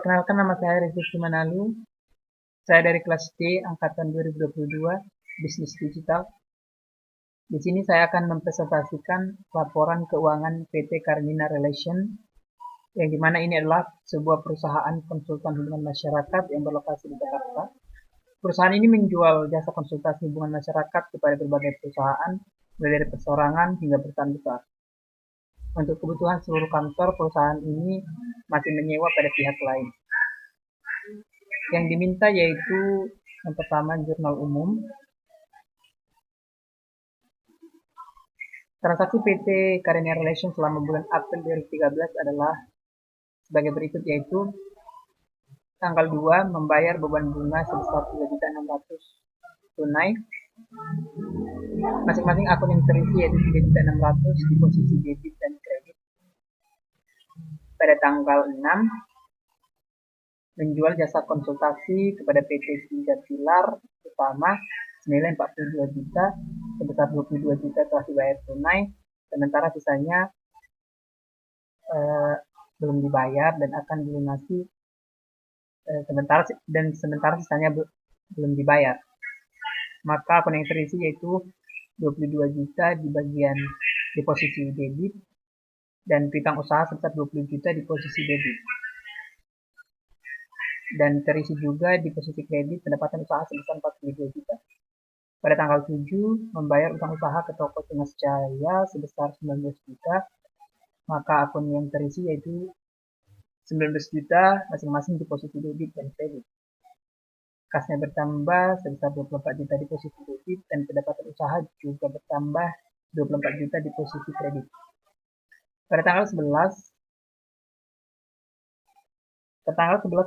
Perkenalkan, nama saya Rizky Manalu. Saya dari kelas D angkatan 2022 Bisnis Digital. Di sini saya akan mempresentasikan laporan keuangan PT Carmina Relation, yang dimana ini adalah sebuah perusahaan konsultan hubungan masyarakat yang berlokasi di Jakarta. Perusahaan ini menjual jasa konsultasi hubungan masyarakat kepada berbagai perusahaan, mulai dari perseorangan hingga perusahaan besar. Untuk kebutuhan seluruh kantor, perusahaan ini masih menyewa pada pihak lain. Yang diminta yaitu yang pertama jurnal umum. Transaksi PT Carmina Relation selama bulan April 2013 adalah sebagai berikut, yaitu tanggal 2 membayar beban bunga sebesar 3.600.000 tunai. Masing-masing akun yang terisi yaitu 3.600.000 di posisi debit dan kredit. Pada tanggal 6 menjual jasa konsultasi kepada PT Tiga Pilar Utama senilai 42 juta, sebesar 22 juta telah dibayar tunai, sementara sisanya belum dibayar dan akan dilunasi sementara sisanya belum dibayar. Maka akun yang terisi yaitu 22 juta di bagian di posisi debit dan piutang usaha sebesar 20 juta di posisi debit. Dan terisi juga di posisi kredit pendapatan usaha sebesar 42 juta. Pada tanggal 7 membayar utang usaha ke toko Tunas Jaya sebesar 19 juta, maka akun yang terisi yaitu 19 juta masing-masing di posisi debit dan kredit. Kasnya bertambah sebesar 24 juta di posisi debit dan pendapatan usaha juga bertambah 24 juta di posisi kredit. Pada tanggal 11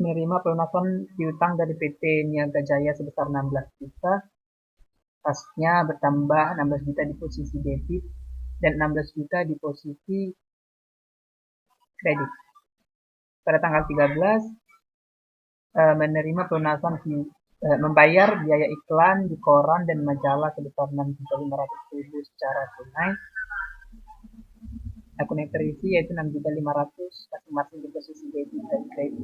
menerima pelunasan piutang dari PT Niaga Jaya sebesar 16 juta. Kasnya bertambah 16 juta di posisi debit dan 16 juta di posisi kredit. Pada tanggal 13 menerima pelunasan membayar biaya iklan di koran dan majalah sebesar 6.500.000 secara tunai. Akun yang terisi yaitu 6.500.000 masing-masing di posisi debit dan kredit.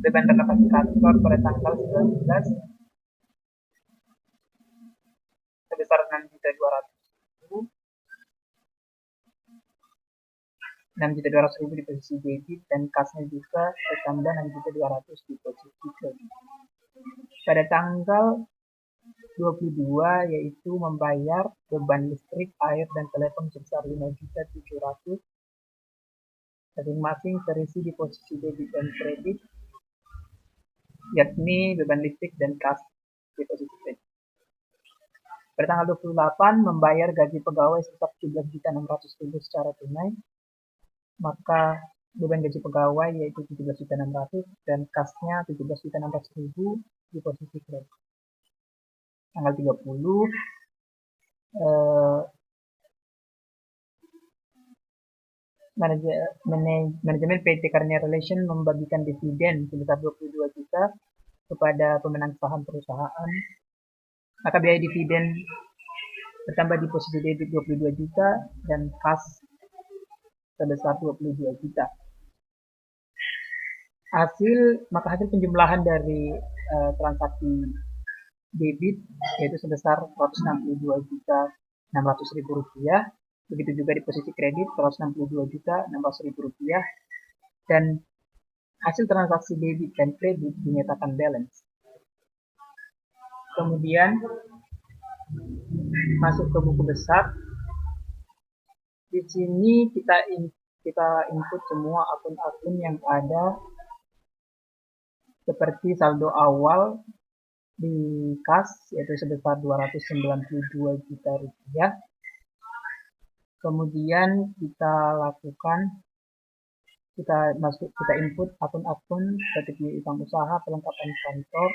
Beban renovasi kantor pada tanggal 19 sebesar 6.200.000. 6.200.000 di posisi debit dan kasnya juga bertambah 6.200.000 di posisi kredit. Pada tanggal 22 yaitu membayar beban listrik, air, dan telepon sebesar 5.700.000 masing-masing terisi di posisi debit dan kredit, yakni beban listrik dan kas di posisi kredit. Pada tanggal 28 membayar gaji pegawai sebesar 17.600.000 secara tunai, maka beban gaji pegawai yaitu 17.600.000 dan kasnya 17.600.000 di posisi kredit. Tanggal 30 manajemen PT Carmina Relation membagikan dividen sebesar 22 juta kepada pemenang saham perusahaan. Maka biaya dividen bertambah di posisi debit 22 juta dan kas sebesar 22 juta. Maka hasil penjumlahan dari transaksi debit yaitu sebesar 162.600.000 rupiah. Begitu juga di posisi kredit 162.600.000 rupiah, dan hasil transaksi debit dan kredit dinyatakan balance. Kemudian masuk ke buku besar. Di sini kita input semua akun-akun yang ada, seperti saldo awal di kas yaitu sebesar 292 juta rupiah. Kemudian kita input akun-akun seperti utang usaha, pelengkapan kantor,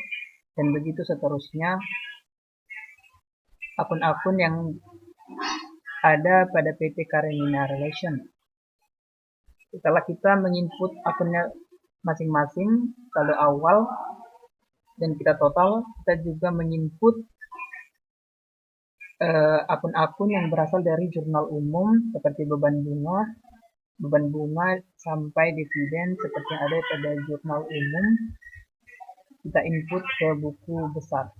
dan begitu seterusnya, akun-akun yang ada pada PT Carmina Relation. Setelah kita menginput akunnya masing-masing saldo awal dan kita total, kita juga menginput akun-akun yang berasal dari jurnal umum seperti beban bunga, beban bunga sampai dividen seperti yang ada pada jurnal umum, kita input ke buku besar.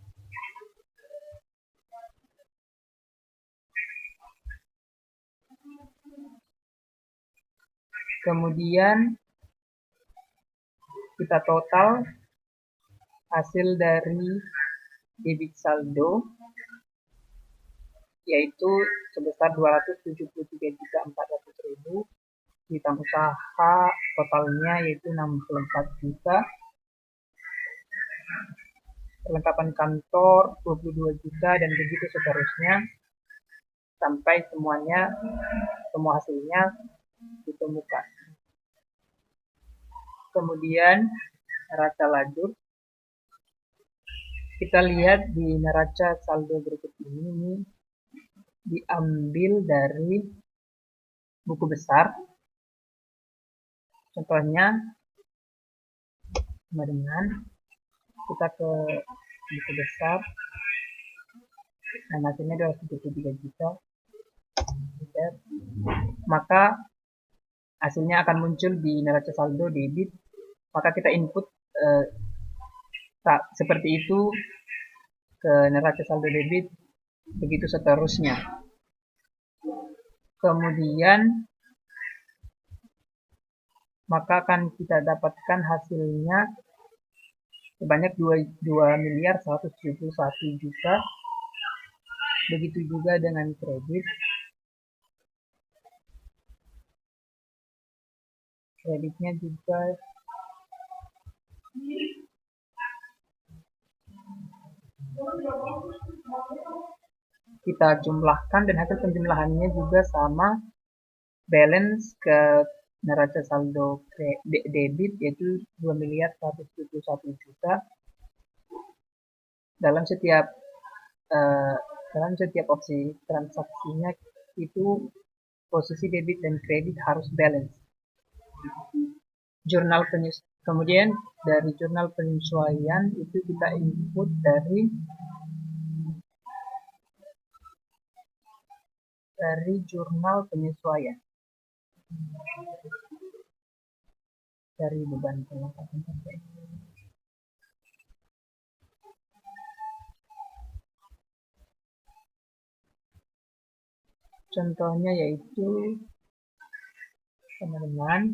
Kemudian kita total hasil dari debit saldo, yaitu sebesar 273.400.000, ditambah usaha totalnya yaitu 64 juta, perlengkapan kantor 22 juta, dan begitu seterusnya sampai semua hasilnya ditemukan. Kemudian neraca lajur, kita lihat di neraca saldo berikut ini diambil dari buku besar. Contohnya dengan kita ke buku besar, dan hasilnya 273 juta, maka hasilnya akan muncul di neraca saldo debit. Maka kita input seperti itu ke neraca saldo debit, begitu seterusnya. Kemudian maka akan kita dapatkan hasilnya sebanyak 2.171 juta. Begitu juga dengan kredit. Kreditnya juga kita jumlahkan, dan hasil penjumlahannya juga sama, balance ke neraca saldo debit yaitu 2.171 juta. Dalam setiap opsi transaksinya itu posisi debit dan kredit harus balance. Kemudian dari jurnal penyesuaian itu kita input dari jurnal penyesuaian, dari beban perlengkapan sampai. Contohnya yaitu teman-teman,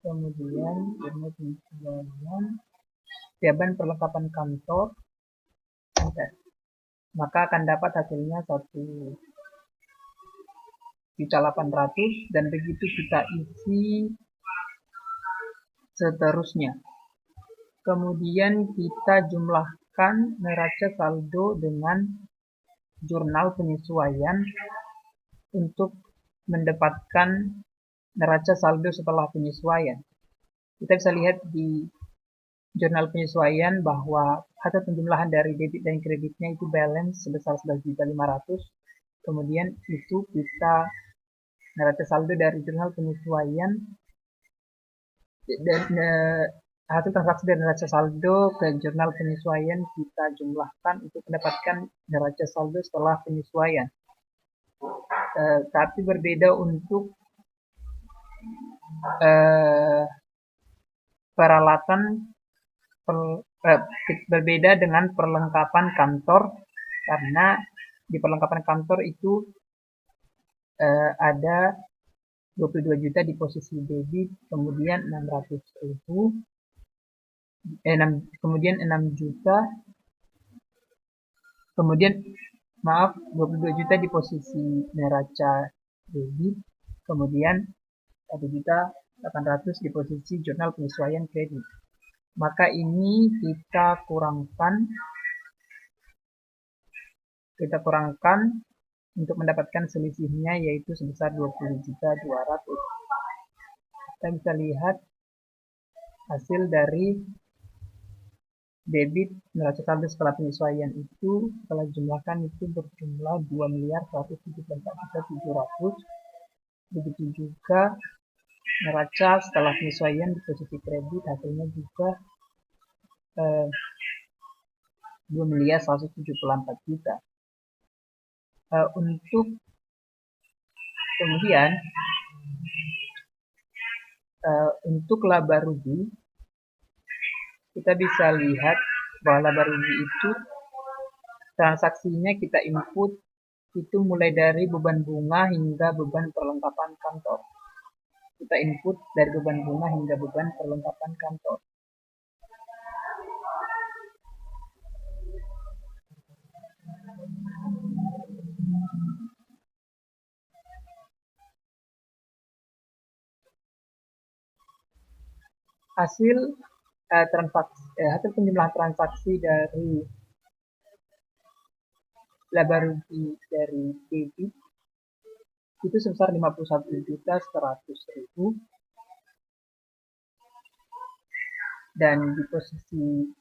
kemudian jurnal penyesuaian, beban perlengkapan kantor, maka akan dapat hasilnya 1.800.000, dan begitu kita isi seterusnya. Kemudian kita jumlahkan neraca saldo dengan jurnal penyesuaian untuk mendapatkan neraca saldo setelah penyesuaian. Kita bisa lihat di jurnal penyesuaian bahwa hasil penjumlahan dari debit dan kreditnya itu balance sebesar 11.500.000. Kemudian itu kita neraca saldo dari jurnal penyesuaian dan hasil transaksi dari neraca saldo ke jurnal penyesuaian kita jumlahkan untuk mendapatkan neraca saldo setelah penyesuaian. Tapi berbeda untuk peralatan, berbeda dengan perlengkapan kantor, karena di perlengkapan kantor itu ada 22 juta di posisi debit, kemudian 600.000, kemudian 6 juta, kemudian 22 juta di posisi neraca debit, kemudian 1.800.000 di posisi jurnal penyesuaian kredit. Maka ini kita kurangkan untuk mendapatkan selisihnya, yaitu sebesar 20.200.000. Kita bisa lihat hasil dari debit neraca saldo setelah penyesuaian itu, setelah jumlahkan itu berjumlah 2.174.700.000. Begitu juga neraca setelah penyesuaian di posisi kredit, hasilnya juga 2.174 juta. Untuk kemudian Untuk laba rugi, kita bisa lihat bahwa laba rugi itu transaksinya kita input itu mulai dari beban bunga hingga beban perlengkapan kantor. Kita input dari beban bunga hingga beban perlengkapan kantor. Hasil hasil penjumlahan transaksi dari laba rugi dari debit itu sebesar 51.100.000, dan di posisi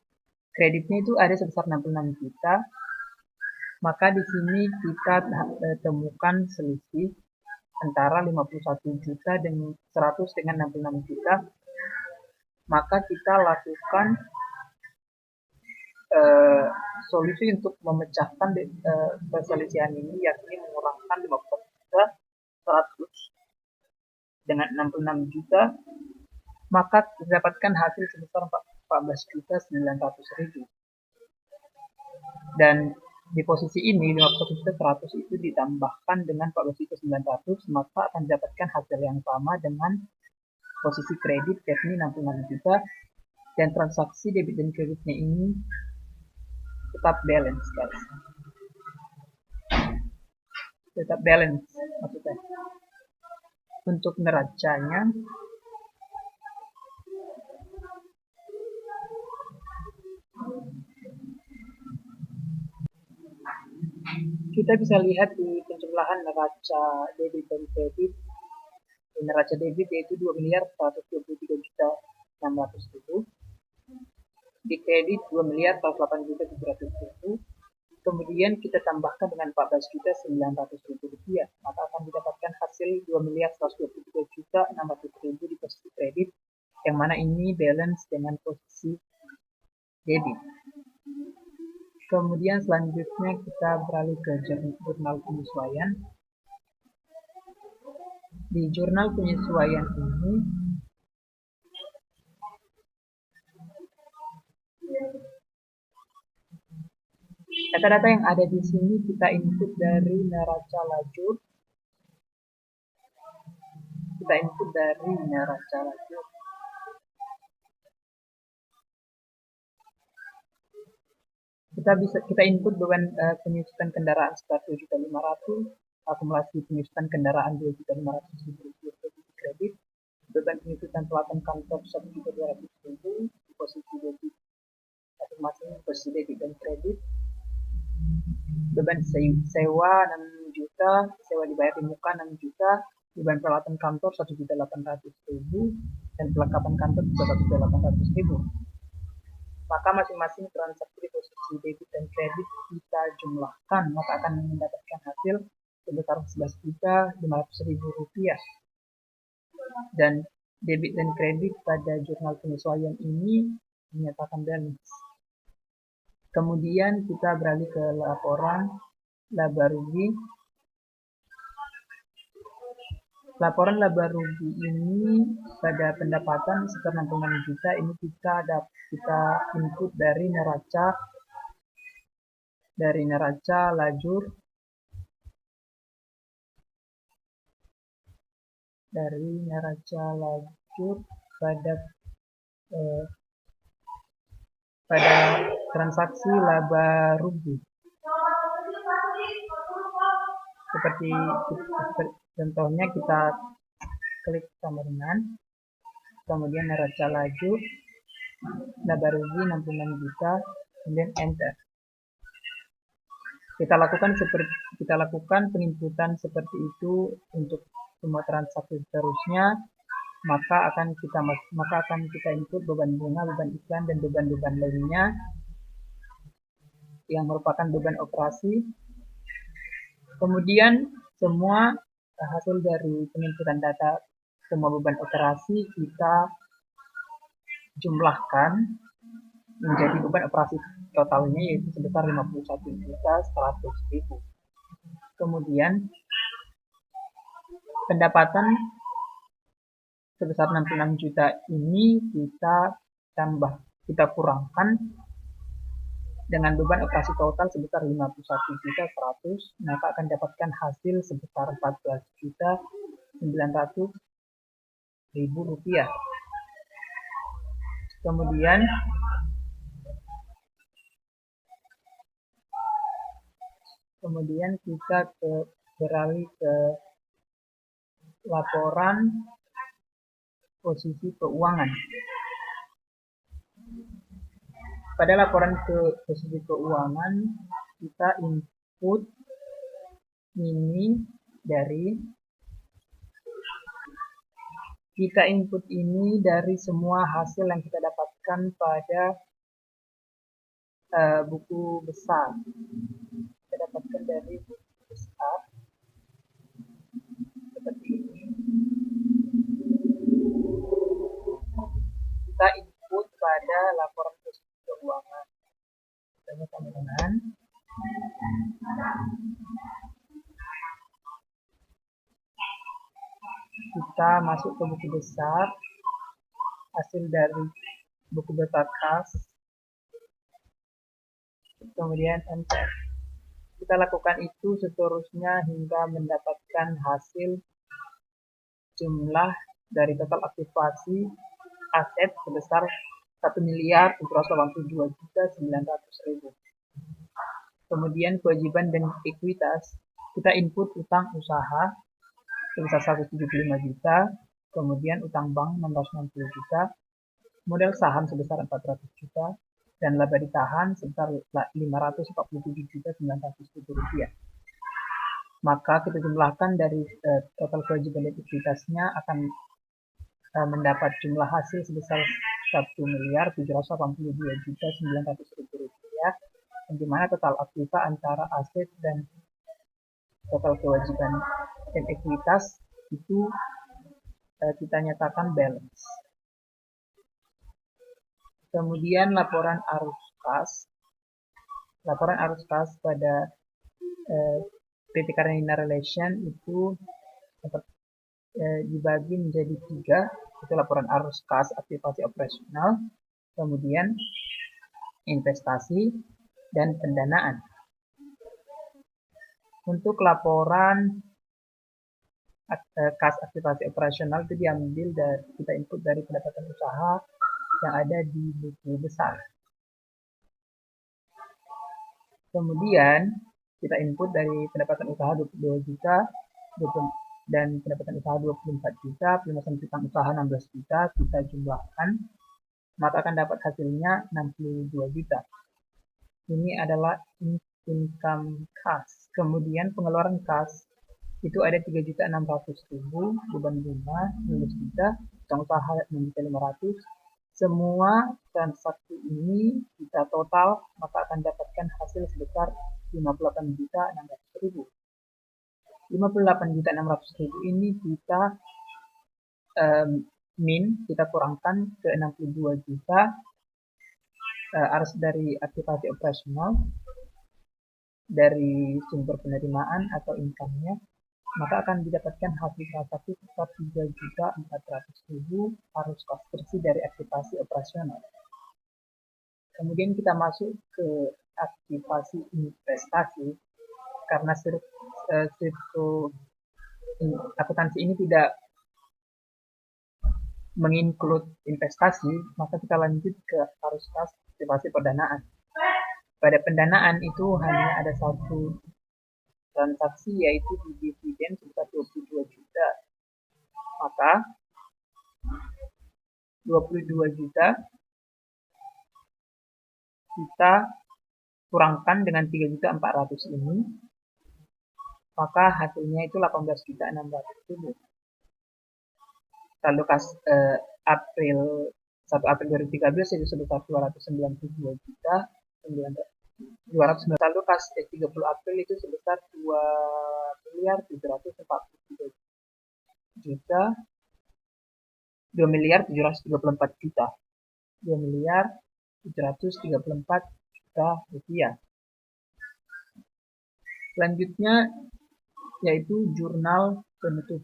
kreditnya itu ada sebesar 66 juta. Maka di sini kita temukan selisih antara 51 juta dan 100 dengan 66 juta. Maka kita lakukan solusi untuk memecahkan perselisihan ini, yakni mengurangkan 51 juta 100 dengan 66 juta, maka didapatkan hasil sebesar 14.900.000. Dan di posisi ini 51.100 itu ditambahkan dengan 14.900, maka akan didapatkan hasil yang sama dengan posisi kredit, yakni 66 juta, dan transaksi debit dan kreditnya ini tetap balance, guys. Tetap balance maksudnya. Untuk neracanya, kita bisa lihat di penjumlahan neraca debit dan kredit. Di neraca debit yaitu 2.123.600.000, di kredit 2.108.700.000. Kemudian kita tambahkan dengan 14.900.000 rupiah, maka akan didapatkan hasil 2.123.600.000 di posisi kredit, yang mana ini balance dengan posisi debit. Kemudian selanjutnya kita beralih ke jurnal penyesuaian. Di jurnal penyesuaian ini data-data yang ada di sini kita input dari neraca lajur. Kita input beban penyusutan kendaraan sekitar 7.500.000, akumulasi penyusutan kendaraan 2.500.000 kredit, beban penyusutan pelatihan kantor 1.200.000 di posisi debit, masing-masing posisi debit dan kredit, beban sewa 6 juta, sewa dibayar di muka 6 juta, beban peralatan kantor 1.800.000, dan perlengkapan kantor juga 1.800.000. Maka masing-masing transaksi di posisi debit dan kredit kita jumlahkan, maka akan mendapatkan hasil sebesar 11.500.000 rupiah. Dan debit dan kredit pada jurnal penyesuaian ini dinyatakan balance. Kemudian kita beralih ke laporan laba rugi. Laporan laba rugi ini pada pendapatan sekitar 66 juta ini kita input dari neraca lajur, pada transaksi laba rugi. Seperti contohnya kita klik samaringan, kemudian neraca lajur, laba rugi 66 juta, kemudian enter. Kita lakukan penginputan seperti itu untuk semua transaksi seterusnya, maka akan kita input beban bunga, beban iklan, dan beban-beban lainnya yang merupakan beban operasi. Kemudian semua hasil dari penginputan data semua beban operasi kita jumlahkan menjadi beban operasi totalnya, yaitu sebesar 51.100.000. Kemudian pendapatan sebesar 66 juta ini kita kurangkan dengan beban operasi total sebesar 51.100, maka akan dapatkan hasil sebesar 14.900.000 rupiah. Kemudian kita beralih ke laporan posisi keuangan. Pada laporan ke posisi keuangan, kita input ini dari semua hasil yang kita dapatkan pada buku besar. Kita dapatkan dari buku besar seperti ini. Kita input pada laporan posisi keuangan. Teman-teman, kita masuk ke buku besar, hasil dari buku besar kas, kemudian enter. Kita lakukan itu seterusnya hingga mendapatkan hasil jumlah dari total aktivasi aset sebesar 1.782.900.000. Kemudian kewajiban dan ekuitas, kita input utang usaha sebesar 175 juta, kemudian utang bank 660 juta, modal saham sebesar 400 juta, dan laba ditahan sebesar 547.900.000 rupiah. Maka kita jumlahkan dari total kewajiban dan ekuitasnya akan mendapat jumlah hasil sebesar 1.782.900.000 rupiah, di mana total aktiva antara aset dan total kewajiban dan ekuitas itu kita nyatakan balance. Kemudian laporan arus kas. Laporan arus kas pada PT Karnina Relation itu dibagi menjadi 3. Itu laporan arus kas aktivasi operasional, kemudian investasi, dan pendanaan. Untuk laporan kas aktivasi operasional itu diambil dari kita input dari pendapatan usaha yang ada di buku besar. Kemudian kita input dari pendapatan usaha 22 juta dan pendapatan usaha 24 juta, pelunasan piutang usaha 16 juta, kita jumlahkan, maka akan dapat hasilnya 62 juta. Ini adalah income kas. Kemudian pengeluaran kas itu ada 3.600.000, beban bunga 15 juta, utang usaha 6.500. Semua transaksi ini kita total, maka akan dapatkan hasil sebesar 58.600.000. 58.600.000 ini kita kita kurangkan ke 62 juta arus dari aktivasi operasional dari sumber penerimaan atau income-nya, maka akan didapatkan hasil transaksi sebesar 3.400.000 arus kas bersih dari aktivasi operasional. Kemudian kita masuk ke aktivasi investasi, karena akuntansi ini tidak menginclude investasi, maka kita lanjut ke arus kas aktivasi pendanaan. Pada pendanaan itu hanya ada satu transaksi, yaitu di dividen sebesar 22 juta. Maka 22 juta kita kurangkan dengan 3.400.000 ini, maka hasilnya itu 18.600.000. Saldo kas 1 April 2013 itu sebesar 292 juta 200. Saldo kas 30 April itu sebesar 2.743 juta 2.734 juta 2.734 juta rupiah. Selanjutnya yaitu jurnal penutup.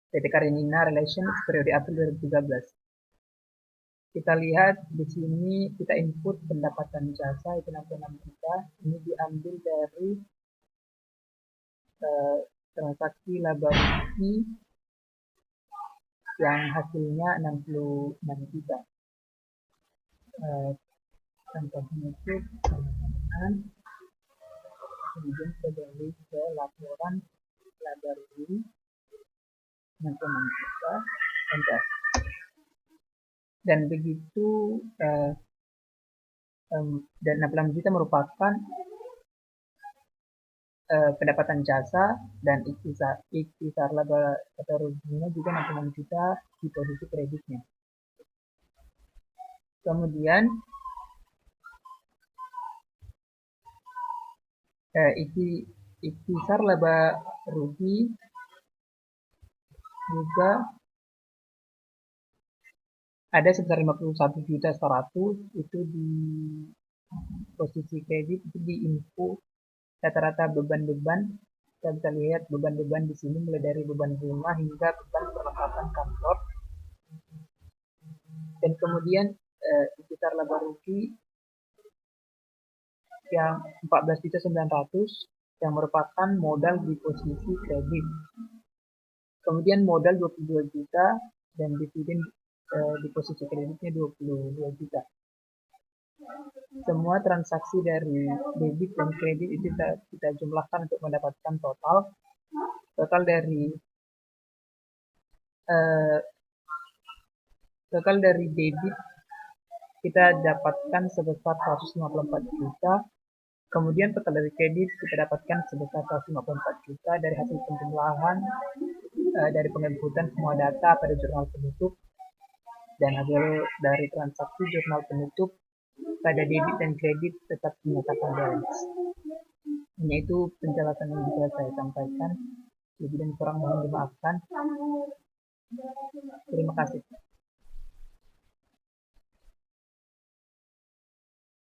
PT Karenina Relations periode April 2013. Kita lihat di sini kita input pendapatan jasa itu 66 juta. Ini diambil dari transaksi laba rugi yang hasilnya 66 juta. Contohnya itu kemudian kita balik ke laporan laba rugi 66 juta, enter. Dan begitu dan 66 juta merupakan pendapatan jasa, dan ikhtisar laba atau ruginya juga 66 juta di posisi kreditnya. Kemudian ikhtisar laba rugi juga ada sebesar 51.100.000 itu di posisi kredit, itu di info rata-rata beban-beban. Kita bisa lihat beban-beban di sini mulai dari beban rumah hingga beban perlengkapan kantor. Dan kemudian ikhtisar laba rugi yang 14.900.000 yang merupakan modal di posisi kredit. Kemudian modal 22 juta dan dividen di posisi kreditnya 22 juta. Semua transaksi dari debit dan kredit itu kita jumlahkan untuk mendapatkan total dari debit kita dapatkan sebesar 154 juta. Kemudian total dari kredit kita dapatkan sebesar 154 juta dari hasil penjumlahan dari penginputan semua data pada jurnal penutup, dan hasil dari transaksi jurnal penutup pada debit dan kredit tetap dinyatakan balance. Hanya itu penjelasan yang bisa saya sampaikan. Lebih dan kurang mohon dimaafkan. Terima kasih.